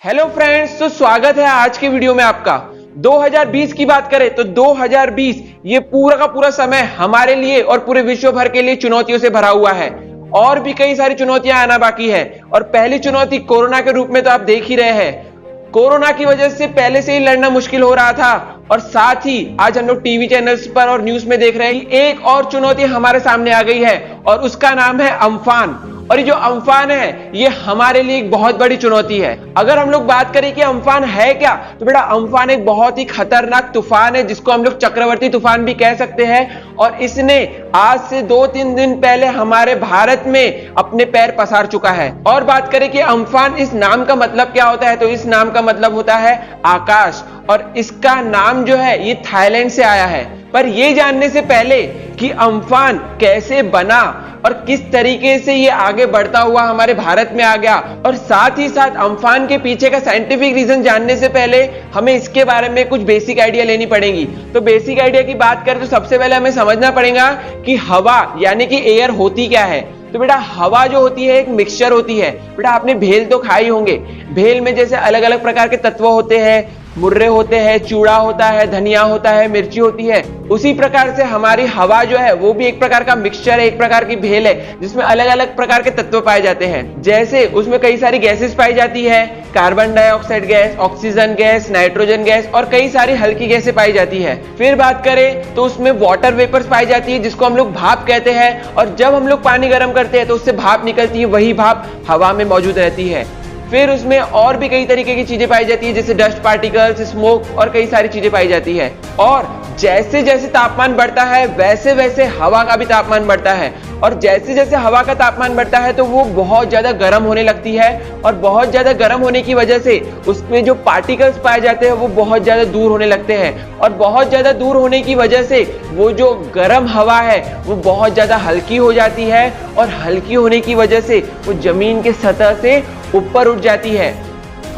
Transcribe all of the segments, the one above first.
Hello friends, तो स्वागत है आज के वीडियो में आपका। 2020 की बात करें तो 2020 ये पूरा का पूरा समय हमारे लिए और पूरे विश्व भर के लिए चुनौतियों से भरा हुआ है और भी कई सारी चुनौतियां आना बाकी है। और पहली चुनौती कोरोना के रूप में तो आप देख ही रहे हैं। कोरोना की वजह से पहले से ही लड़ना मुश्किल हो रहा था और साथ ही आज हम लोग टीवी चैनल्स पर और न्यूज में देख रहे हैं कि एक और चुनौती हमारे सामने आ गई है और उसका नाम है अम्फान। और ये जो अम्फान है ये हमारे लिए एक बहुत बड़ी चुनौती है। अगर हम लोग बात करें कि अम्फान है क्या, तो बेटा अम्फान एक बहुत ही खतरनाक तूफान है जिसको हम लोग चक्रवर्ती तूफान भी कह सकते हैं। और इसने आज से 2-3 दिन पहले हमारे भारत में अपने पैर पसार चुका है। और बात करें कि अम्फान इस नाम का मतलब क्या होता है, तो इस नाम का मतलब होता है आकाश। और इसका नाम जो है ये थाईलैंड से आया है। पर ये जानने से पहले कि अम्फान कैसे बना और किस तरीके से ये आगे बढ़ता हुआ हमारे भारत में आ गया, और साथ ही साथ अम्फान के पीछे का साइंटिफिक रीजन जानने से पहले हमें इसके बारे में कुछ बेसिक आइडिया लेनी पड़ेगी। तो बेसिक आइडिया की बात करें तो सबसे पहले हमें समझना पड़ेगा कि हवा यानी कि एयर होती क्या है। तो बेटा हवा जो होती है एक मिक्सचर होती है। बेटा आपने भेल तो खाई होंगे। भेल में जैसे अलग अलग प्रकार के तत्व होते हैं, मुर्रे होते हैं, चूड़ा होता है, धनिया होता है, मिर्ची होती है। उसी प्रकार से हमारी हवा जो है वो भी एक प्रकार का मिक्सचर है, एक प्रकार की भेल है जिसमें अलग अलग प्रकार के तत्व पाए जाते हैं। जैसे उसमें कई सारी गैसेस पाई जाती है, carbon dioxide gas, oxygen gas, nitrogen gas और कई सारी हल्की गैसें पाई जाती है। फिर बात करें तो उसमें वाटर वेपर्स पाई जाती है जिसको हम लोग भाप कहते हैं। और जब हम लोग पानी गर्म करते हैं तो उससे भाप निकलती है, वही भाप हवा में मौजूद रहती है। फिर उसमें और भी कई तरीके की चीजें पाई जाती है जैसे डस्ट पार्टिकल्स, स्मोक और कई सारी चीजें पाई जाती है। और जैसे जैसे तापमान बढ़ता है वैसे वैसे हवा का भी तापमान बढ़ता है। और जैसे जैसे हवा का तापमान बढ़ता है तो वो बहुत ज्यादा गर्म होने लगती है। और बहुत ज्यादा गर्म होने की वजह से उसमें जो पार्टिकल्स पाए जाते हैं वो बहुत ज्यादा दूर होने लगते हैं। और बहुत ज्यादा दूर होने की वजह से वो जो गर्म हवा है वो बहुत ज्यादा हल्की हो जाती है। और हल्की होने की वजह से वो जमीन के सतह से ऊपर उठ जाती है।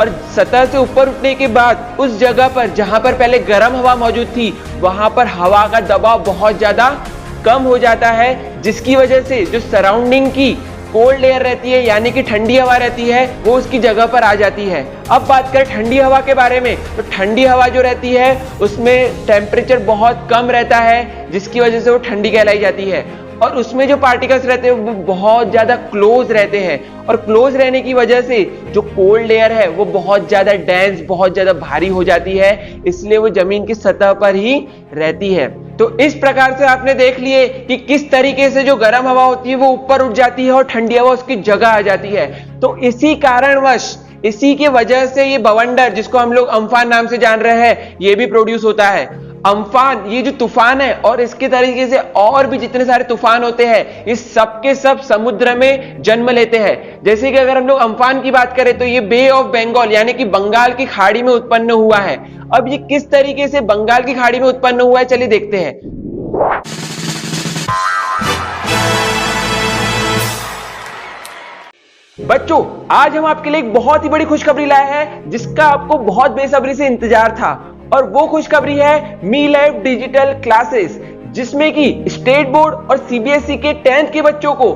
और सतह से ऊपर उठने के बाद उस जगह पर जहां पर पहले गर्म हवा मौजूद थी वहां पर हवा का दबाव बहुत ज्यादा कम हो जाता है, जिसकी वजह से जो सराउंडिंग की कोल्ड एयर रहती है यानी कि ठंडी हवा रहती है वो उसकी जगह पर आ जाती है। अब बात करें ठंडी हवा के बारे में, तो ठंडी हवा जो रहती है उसमें टेम्परेचर बहुत कम रहता है जिसकी वजह से वो ठंडी कहलाई जाती है। और उसमें जो पार्टिकल्स रहते हैं वो बहुत ज्यादा क्लोज रहते हैं। और क्लोज रहने की वजह से जो कोल्ड एयर है वो बहुत ज्यादा डेंस, बहुत ज्यादा भारी हो जाती है, इसलिए वो जमीन की सतह पर ही रहती है। तो इस प्रकार से आपने देख लिए कि किस तरीके से जो गर्म हवा होती है वो ऊपर उठ जाती है और ठंडी हवा उसकी जगह आ जाती है। तो इसी कारणवश, इसी की वजह से ये बवंडर जिसको हम लोग अम्फान नाम से जान रहे हैं ये भी प्रोड्यूस होता है। अम्फान ये जो तूफान है और इसके तरीके से और भी जितने सारे तूफान होते हैं ये सब के सब समुद्र में जन्म लेते हैं। जैसे कि अगर हम लोग अम्फान की बात करें तो ये बे ऑफ बंगाल यानी कि बंगाल की खाड़ी में उत्पन्न हुआ है। अब ये किस तरीके से बंगाल की खाड़ी में उत्पन्न हुआ है चलिए देखते हैं। बच्चों आज हम आपके लिए एक बहुत ही बड़ी खुशखबरी लाए हैं जिसका आपको बहुत बेसब्री से इंतजार था। और वो खुशखबरी है मी लाइफ डिजिटल क्लासेस, जिसमें कि स्टेट बोर्ड और सीबीएसई के 10th के बच्चों को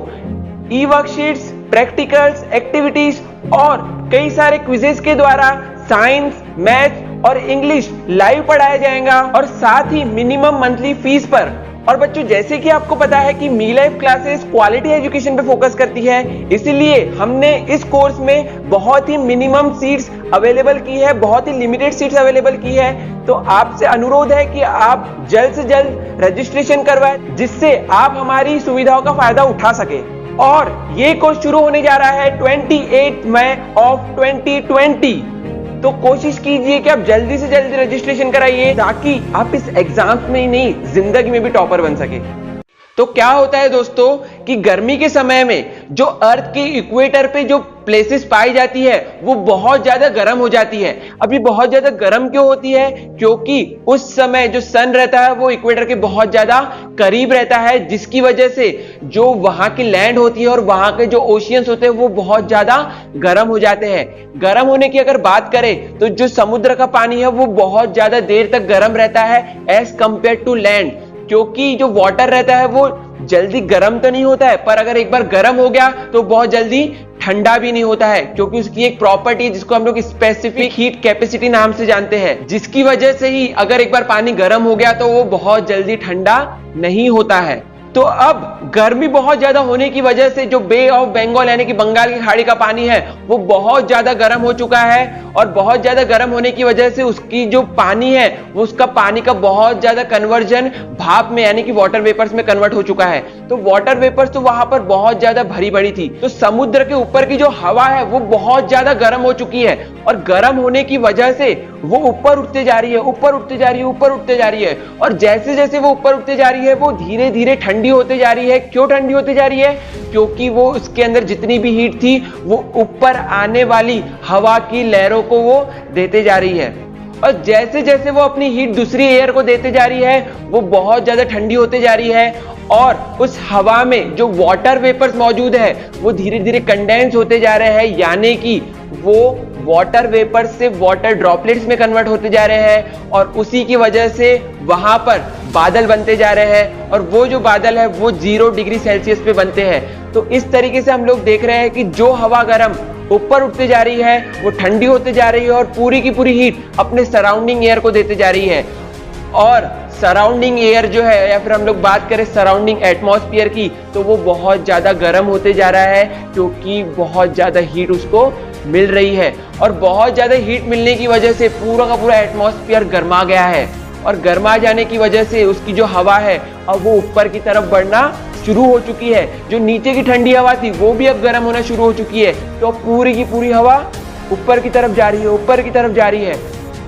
ई वर्कशीट्स, प्रैक्टिकल्स, एक्टिविटीज और कई सारे क्विजेस के द्वारा साइंस, मैथ और इंग्लिश लाइव पढ़ाया जाएगा और साथ ही मिनिमम मंथली फीस पर। और बच्चों जैसे कि आपको पता है कि मी लाइफ क्लासेस क्वालिटी एजुकेशन पे फोकस करती है, इसीलिए हमने इस कोर्स में बहुत ही मिनिमम सीट्स अवेलेबल की है, बहुत ही लिमिटेड सीट्स अवेलेबल की है। तो आपसे अनुरोध है कि आप जल्द से जल्द रजिस्ट्रेशन करवाएं जिससे आप हमारी सुविधाओं का फायदा उठा सके। और ये कोर्स शुरू होने जा रहा है 28 मई ऑफ 2020। तो कोशिश कीजिए कि आप जल्दी से जल्दी रजिस्ट्रेशन कराइए ताकि आप इस एग्जाम में ही नहीं जिंदगी में भी टॉपर बन सके। तो क्या होता है दोस्तों कि गर्मी के समय में जो अर्थ के इक्वेटर पे जो प्लेसेस पाई जाती है वो बहुत ज्यादा गर्म हो जाती है। अब ये बहुत ज्यादा गर्म क्यों होती है? क्योंकि उस समय जो सन रहता है वो इक्वेटर के बहुत ज्यादा करीब रहता है, जिसकी वजह से जो वहां की लैंड होती है और वहां के जो ओशियंस होते हैं वो बहुत ज्यादा गर्म हो जाते हैं। गर्म होने की अगर बात करें तो जो समुद्र का पानी है वो बहुत ज्यादा देर तक गर्म रहता है एज कंपेयर टू लैंड, क्योंकि जो वाटर रहता है वो जल्दी गर्म तो नहीं होता है, पर अगर एक बार गर्म हो गया तो बहुत जल्दी ठंडा भी नहीं होता है, क्योंकि उसकी एक प्रॉपर्टी है जिसको हम लोग स्पेसिफिक हीट कैपेसिटी नाम से जानते हैं, जिसकी वजह से ही अगर एक बार पानी गर्म हो गया तो वो बहुत जल्दी ठंडा नहीं होता है। तो अब गर्मी बहुत ज्यादा होने की वजह से जो बे ऑफ बंगाल यानी कि बंगाल की खाड़ी का पानी है वो बहुत ज्यादा गर्म हो चुका है, और बहुत ज्यादा गर्म होने की वजह से उसकी जो पानी है वो उसका पानी का बहुत ज्यादा कन्वर्जन भाप में यानी कि वाटर वेपर्स में कन्वर्ट हो चुका है। तो वाटर वेपर्स तो वहां पर बहुत ज्यादा भरी पड़ी थी, तो समुद्र के ऊपर की जो हवा है वो बहुत ज्यादा गर्म हो चुकी है, और गर्म होने की वजह से वो ऊपर उठते जा रही है, ऊपर उठते जा रही है, ऊपर उठते जा रही है, और जैसे जैसे वो ऊपर उठते जा रही है वो धीरे धीरे ठंडी होते जा रही है। क्यों ठंडी होते जा रही है? क्योंकि वो उसके अंदर जितनी भी हीट थी वो ऊपर आने वाली हवा की लहरों को वो देते जा रही है, और जैसे जैसे वो अपनी हीट दूसरी एयर को देते जा रही है वो बहुत ज्यादा ठंडी होते जा रही है, और उस हवा में जो वाटर वेपर्स मौजूद है वो धीरे धीरे कंडेंस होते जा रहे हैं, यानी कि वो वाटर वेपर से वाटर ड्रॉपलेट्स में कन्वर्ट होते जा रहे हैं, और उसी की वजह से वहां पर बादल बनते जा रहे हैं, और वो जो बादल है वो 0 डिग्री सेल्सियस पे बनते हैं। तो इस तरीके से हम लोग देख रहे हैं कि जो हवा गर्म ऊपर उठते जा रही है वो ठंडी होते जा रही है, और पूरी की पूरी हीट अपने सराउंडिंग एयर को देते जा रही है। और सराउंडिंग एयर जो है, या फिर हम लोग बात करें सराउंडिंग एटमॉस्फेयर की, तो वो बहुत ज्यादा गर्म होते जा रहा है, क्योंकि बहुत ज्यादा हीट उसको मिल रही है, और बहुत ज्यादा हीट मिलने की वजह से पूरा का पूरा एटमॉस्फेयर गर्मा गया है, और गर्मा जाने की वजह से उसकी जो हवा है अब वो ऊपर की तरफ बढ़ना शुरू हो चुकी है। जो नीचे की ठंडी हवा थी वो भी अब गर्म होना शुरू हो चुकी है, तो पूरी की पूरी हवा ऊपर की तरफ जा रही है, ऊपर की तरफ जा रही है,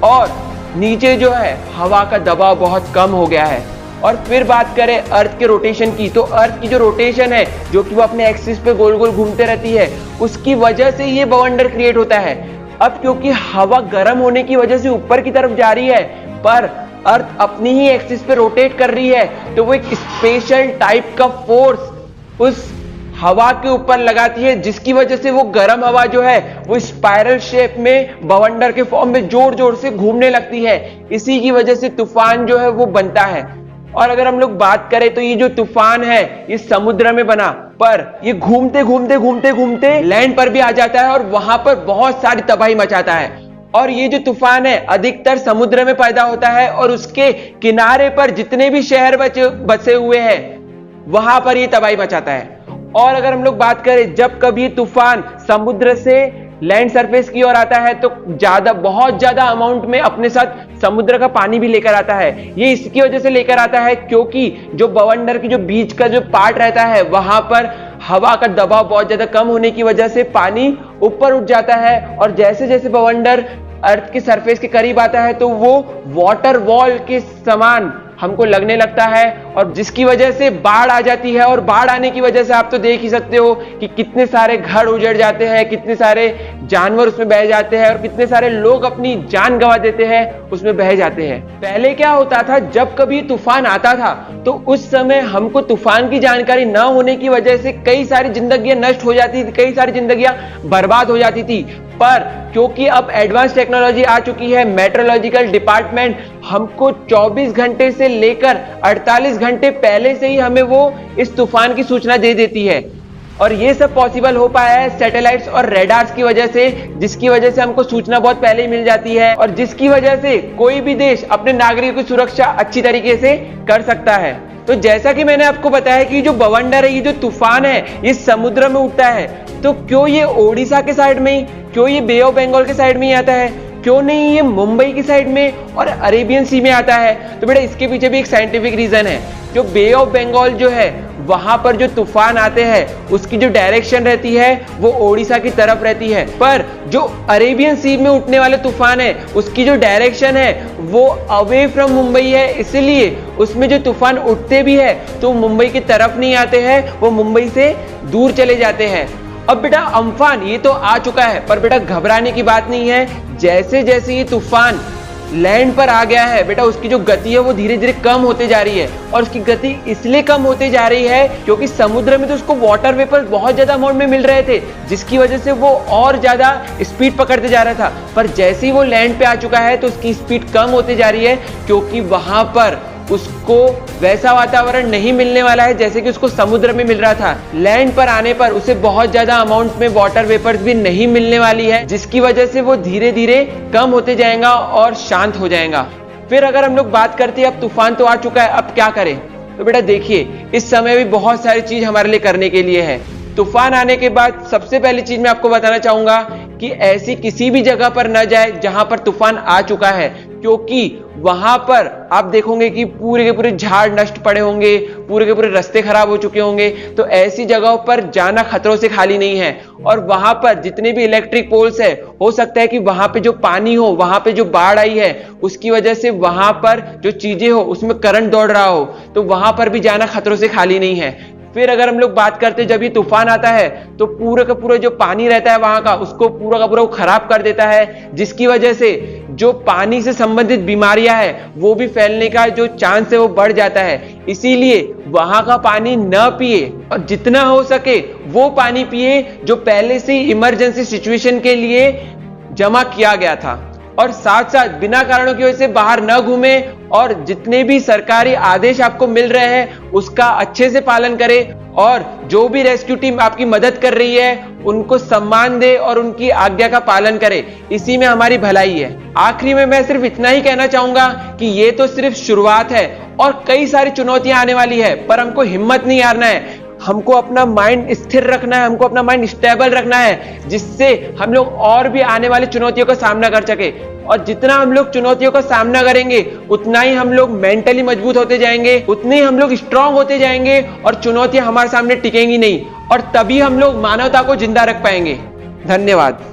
और नीचे जो है हवा का दबाव बहुत कम हो गया है। और फिर बात करें अर्थ के रोटेशन की, तो अर्थ की जो रोटेशन है जो कि वो अपने एक्सिस पे गोल गोल घूमते रहती है, उसकी वजह से ये बवंडर क्रिएट होता है। अब क्योंकि हवा गर्म होने की वजह से ऊपर की तरफ जा रही है, पर अर्थ अपनी ही एक्सिस पे रोटेट कर रही है, तो वो एक स्पेशल टाइप का फोर्स उस हवा के ऊपर लगाती है, जिसकी वजह से वो गर्म हवा जो है वो स्पाइरल शेप में बवंडर के फॉर्म में जोर जोर से घूमने लगती है। इसी की वजह से तूफान जो है वो बनता है। और अगर हम लोग बात करें तो ये जो तूफान है ये समुद्र में बना, पर ये घूमते घूमते घूमते घूमते लैंड पर भी आ जाता है, और वहां पर बहुत सारी तबाही मचाता है। और ये जो तूफान है अधिकतर समुद्र में पैदा होता है, और उसके किनारे पर जितने भी शहर बसे हुए हैं वहां पर ये तबाही मचाता है। और अगर हम लोग बात करें जब कभी तूफान समुद्र से लैंड सरफेस की ओर आता है तो बहुत ज्यादा अमाउंट में अपने साथ समुद्र का पानी भी लेकर आता है। ये इसकी वजह से लेकर आता है क्योंकि जो बवंडर की जो बीच का जो पार्ट रहता है वहां पर हवा का दबाव बहुत ज्यादा कम होने की वजह से पानी ऊपर उठ जाता है, और जैसे जैसे बवंडर अर्थ की सरफेस के करीब आता है तो वो वाटर वॉल के समान हमको लगने लगता है, और जिसकी वजह से बाढ़ आ जाती है। और बाढ़ आने की वजह से आप तो देख ही सकते हो कि कितने सारे घर उजड़ जाते हैं, कितने सारे जानवर उसमें बह जाते हैं, और कितने सारे लोग अपनी जान गंवा देते हैं, उसमें बह जाते हैं। पहले क्या होता था, जब कभी तूफान आता था तो उस समय हमको तूफान की जानकारी न होने की वजह से कई सारी जिंदगियां नष्ट हो जाती थी, कई सारी जिंदगियां बर्बाद हो जाती थी। पर क्योंकि अब एडवांस टेक्नोलॉजी आ चुकी है, मेट्रोलॉजिकल डिपार्टमेंट हमको 24 घंटे से लेकर 48 घंटे पहले से ही हमें वो इस तूफान की सूचना दे देती है। और ये सब पॉसिबल हो पाया है सैटेलाइट्स और रेडार्स की वजह से, जिसकी वजह से हमको सूचना बहुत पहले ही मिल जाती है, और जिसकी वजह से कोई भी देश अपने नागरिकों की सुरक्षा अच्छी तरीके से कर सकता है। तो जैसा कि मैंने आपको बताया कि जो बवंडर है, ये जो तूफान है, ये समुद्र में उठता है, तो क्यों ये ओडिशा के साइड में ही, क्यों ये बे ऑफ बंगाल के साइड में ही आता है, क्यों नहीं ये मुंबई की साइड में और अरेबियन सी में आता है? तो बेटा इसके पीछे भी एक साइंटिफिक रीजन है। जो बे ऑफ बंगाल जो है वहां पर जो तूफान आते हैं उसकी जो डायरेक्शन रहती है वो ओडिशा की तरफ रहती है, पर जो अरेबियन सी में उठने वाले तूफान है उसकी जो डायरेक्शन है वो अवे फ्रॉम मुंबई है, इसलिए उसमें जो तूफान उठते भी है तो मुंबई की तरफ नहीं आते हैं, वो मुंबई से दूर चले जाते हैं। अब बेटा अम्फान ये तो आ चुका है, पर बेटा घबराने की बात नहीं है। जैसे जैसे ये तूफान लैंड पर आ गया है बेटा, उसकी जो गति है वो धीरे धीरे कम होते जा रही है, और उसकी गति इसलिए कम होते जा रही है क्योंकि समुद्र में तो उसको वाटर वेपर बहुत ज्यादा अमाउंट में मिल रहे थे, जिसकी वजह से वो और ज्यादा स्पीड पकड़ते जा रहा था। पर जैसे ही वो लैंड पे आ चुका है तो उसकी स्पीड कम होते जा रही है, क्योंकि वहां पर उसको वैसा वातावरण नहीं मिलने वाला है जैसे कि उसको समुद्र में मिल रहा था। लैंड पर आने पर उसे बहुत ज्यादा अमाउंट में वाटर वेपर्स भी नहीं मिलने वाली है, जिसकी वजह से वो धीरे धीरे कम होते जाएगा और शांत हो जाएगा। फिर अगर हम लोग बात करते हैं अब तूफान तो आ चुका है, अब क्या करें? तो बेटा देखिए, इस समय भी बहुत सारी चीज हमारे लिए करने के लिए है। तूफान आने के बाद सबसे पहली चीज मैं आपको बताना चाहूंगा कि ऐसी किसी भी जगह पर न जाए जहां पर तूफान आ चुका है, क्योंकि वहां पर आप देखोगे कि पूरे के पूरे झाड़ नष्ट पड़े होंगे, पूरे के पूरे रास्ते खराब हो चुके होंगे। तो ऐसी जगहों पर जाना खतरों से खाली नहीं है। और वहां पर जितने भी इलेक्ट्रिक पोल्स है, हो सकता है कि वहां पे जो पानी हो, वहां पे जो बाढ़ आई है उसकी वजह से वहां पर जो चीजें हो उसमें करंट दौड़ रहा हो, तो वहां पर भी जाना खतरों से खाली नहीं है। फिर अगर हम लोग बात करते हैं जब ये तूफान आता है तो पूरे का पूरा जो पानी रहता है वहां का, उसको पूरा का पूरा खराब कर देता है, जिसकी वजह से जो पानी से संबंधित बीमारियां हैं वो भी फैलने का जो चांस है वो बढ़ जाता है। इसीलिए वहां का पानी न पिए और जितना हो सके वो पानी पिए जो पहले से इमरजेंसी सिचुएशन के लिए जमा किया गया था। और साथ साथ बिना कारणों की वजह से बाहर न घूमे और जितने भी सरकारी आदेश आपको मिल रहे हैं उसका अच्छे से पालन करें। और जो भी रेस्क्यू टीम आपकी मदद कर रही है उनको सम्मान दे और उनकी आज्ञा का पालन करें, इसी में हमारी भलाई है। आखिरी में मैं सिर्फ इतना ही कहना चाहूंगा कि ये तो सिर्फ शुरुआत है और कई सारी चुनौतियां आने वाली है, पर हमको हिम्मत नहीं हारना है। हमको अपना माइंड स्थिर रखना है, हमको अपना माइंड स्टेबल रखना है, जिससे हम लोग और भी आने वाली चुनौतियों का सामना कर सके। और जितना हम लोग चुनौतियों का सामना करेंगे उतना ही हम लोग मेंटली मजबूत होते जाएंगे, उतने ही हम लोग स्ट्रांग होते जाएंगे और चुनौतियां हमारे सामने टिकेंगी नहीं, और तभी हम लोग मानवता को जिंदा रख पाएंगे। धन्यवाद।